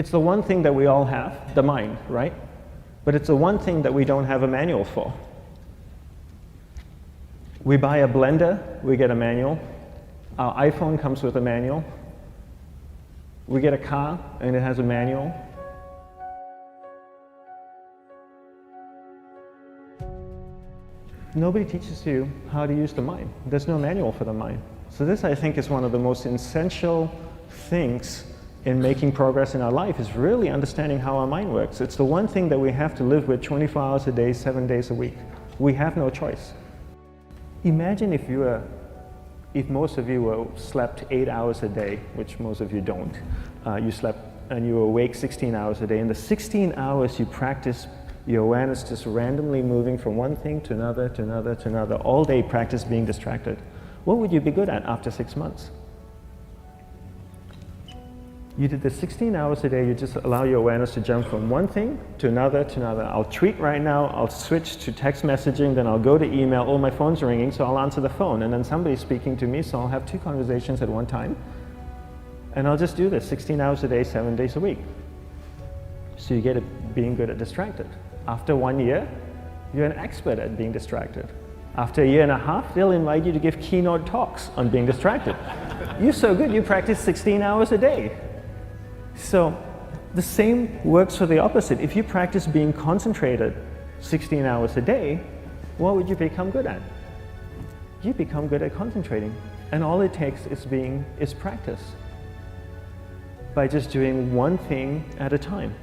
It's the one thing that we all have, the mind, right? But it's the one thing that we don't have a manual for. We buy a blender, we get a manual. Our iPhone comes with a manual. We get a car and it has a manual. Nobody teaches you how to use the mind. There's no manual for the mind. So this, I think, is one of the most essential things in making progress in our life, is really understanding how our mind works. It's the one thing that we have to live with 24 hours a day, 7 days a week. We have no choice. Imagine if most of you slept 8 hours a day, which most of you don't. You slept and you were awake 16 hours a day. In the 16 hours you practice your awareness just randomly moving from one thing to another, to another, to another, all day practice being distracted. What would you be good at after 6 months? You did this 16 hours a day, you just allow your awareness to jump from one thing to another, to another. I'll tweet right now, I'll switch to text messaging, then I'll go to email, oh, my phone's ringing, so I'll answer the phone, and then somebody's speaking to me, so I'll have 2 conversations at one time. And I'll just do this 16 hours a day, 7 days a week. So you get it being good at distracted. After 1 year, you're an expert at being distracted. After a year and a half, they'll invite you to give keynote talks on being distracted. You're so good, you practice 16 hours a day. So the same works for the opposite. If you practice being concentrated 16 hours a day, what would you become good at? You become good at concentrating. And all it takes is practice. By just doing one thing at a time.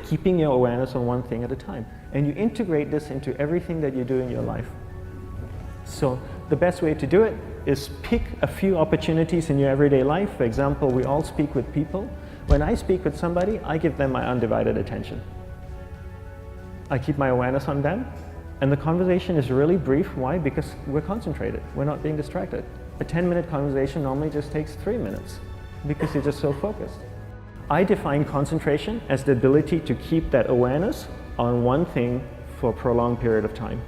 Keeping your awareness on one thing at a time. And you integrate this into everything that you do in your life. So the best way to do it is pick a few opportunities in your everyday life. For example, we all speak with people. When I speak with somebody, I give them my undivided attention. I keep my awareness on them, and the conversation is really brief. Why? Because we're concentrated. We're not being distracted. A 10-minute conversation normally just takes 3 minutes because you're just so focused. I define concentration as the ability to keep that awareness on one thing for a prolonged period of time.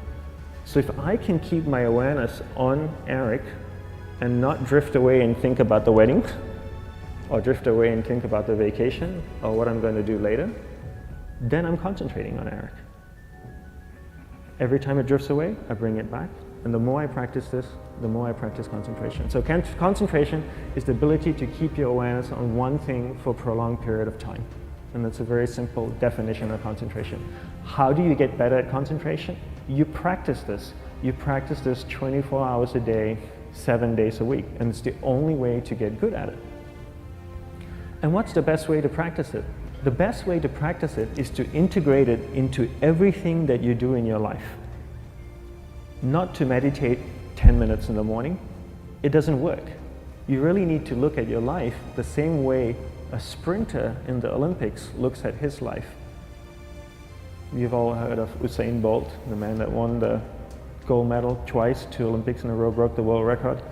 So if I can keep my awareness on Eric and not drift away and think about the wedding, or drift away and think about the vacation, or what I'm going to do later, then I'm concentrating on Eric. Every time it drifts away, I bring it back. And the more I practice this, the more I practice concentration. So concentration is the ability to keep your awareness on one thing for a prolonged period of time. And that's a very simple definition of concentration. How do you get better at concentration? You practice this. You practice this 24 hours a day, 7 days a week. And it's the only way to get good at it. And what's the best way to practice it? The best way to practice it is to integrate it into everything that you do in your life. Not to meditate 10 minutes in the morning. It doesn't work. You really need to look at your life the same way a sprinter in the Olympics looks at his life. You've all heard of Usain Bolt, the man that won the gold medal twice, 2 Olympics in a row, broke the world record.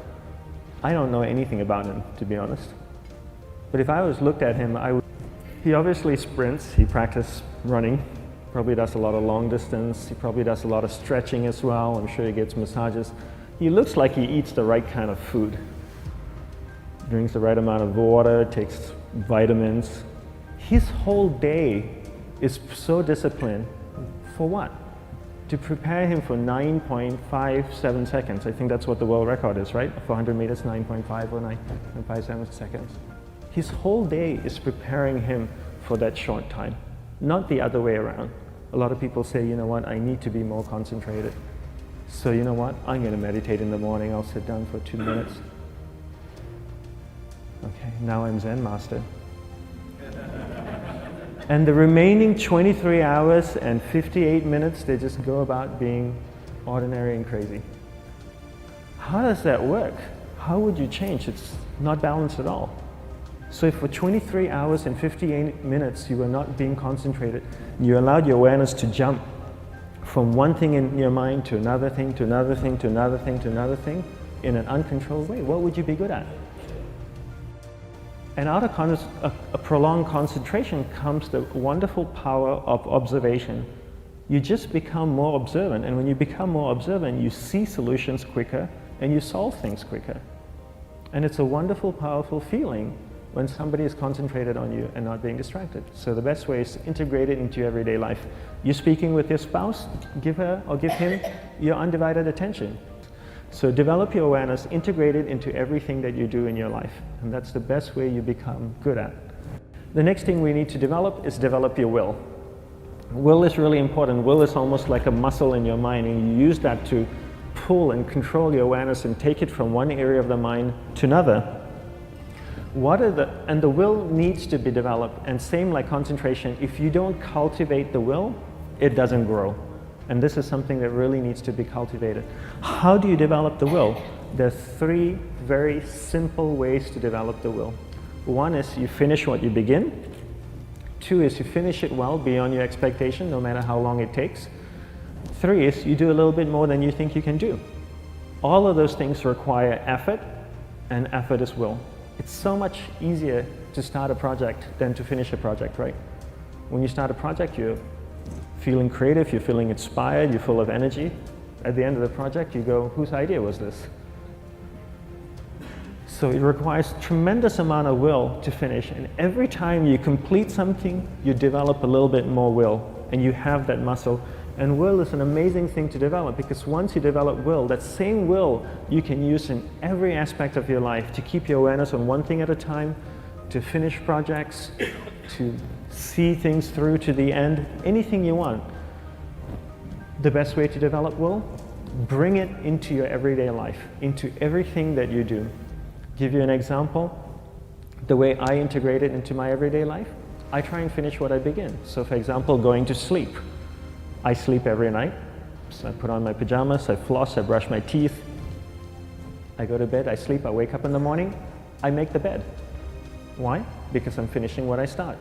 I don't know anything about him, to be honest. But if I was looked at him, he obviously sprints, he practices running, probably does a lot of long distance, he probably does a lot of stretching as well, I'm sure he gets massages. He looks like he eats the right kind of food. Drinks the right amount of water, takes vitamins. His whole day is so disciplined. For what? To prepare him for 9.57 seconds. I think that's what the world record is, right? For 100 meters, 9.5 or 9.57 seconds. His whole day is preparing him for that short time, not the other way around. A lot of people say, you know what, I need to be more concentrated. So you know what, I'm going to meditate in the morning, I'll sit down for 2 minutes. Okay, now I'm Zen master. And the remaining 23 hours and 58 minutes, they just go about being ordinary and crazy. How does that work? How would you change? It's not balanced at all. So if for 23 hours and 58 minutes you were not being concentrated, you allowed your awareness to jump from one thing in your mind to another thing, to another thing, to another thing, to another thing, in an uncontrolled way, what would you be good at? And out of a prolonged concentration comes the wonderful power of observation. You just become more observant, and when you become more observant, you see solutions quicker and you solve things quicker. And it's a wonderful, powerful feeling when somebody is concentrated on you and not being distracted. So the best way is to integrate it into your everyday life. You're speaking with your spouse, give her or give him your undivided attention. So develop your awareness, integrate it into everything that you do in your life. And that's the best way you become good at. The next thing we need to develop is develop your will. Will is really important. Will is almost like a muscle in your mind, and you use that to pull and control your awareness and take it from one area of the mind to another. And the will needs to be developed, and same like concentration, if you don't cultivate the will, it doesn't grow. And this is something that really needs to be cultivated. How do you develop the will? There's 3 very simple ways to develop the will. 1 is you finish what you begin. 2 is you finish it well beyond your expectation, no matter how long it takes. 3 is you do a little bit more than you think you can do. All of those things require effort, and effort is will. It's so much easier to start a project than to finish a project, right? When you start a project, you're feeling creative, you're feeling inspired, you're full of energy. At the end of the project, you go, whose idea was this? So it requires tremendous amount of will to finish, and every time you complete something, you develop a little bit more will, and you have that muscle. And will is an amazing thing to develop, because once you develop will, that same will you can use in every aspect of your life to keep your awareness on one thing at a time, to finish projects, to see things through to the end, anything you want. The best way to develop will? Bring it into your everyday life, into everything that you do. Give you an example, the way I integrate it into my everyday life, I try and finish what I begin. So for example, going to sleep. I sleep every night, so I put on my pajamas, I floss, I brush my teeth, I go to bed, I sleep, I wake up in the morning, I make the bed. Why? Because I'm finishing what I start.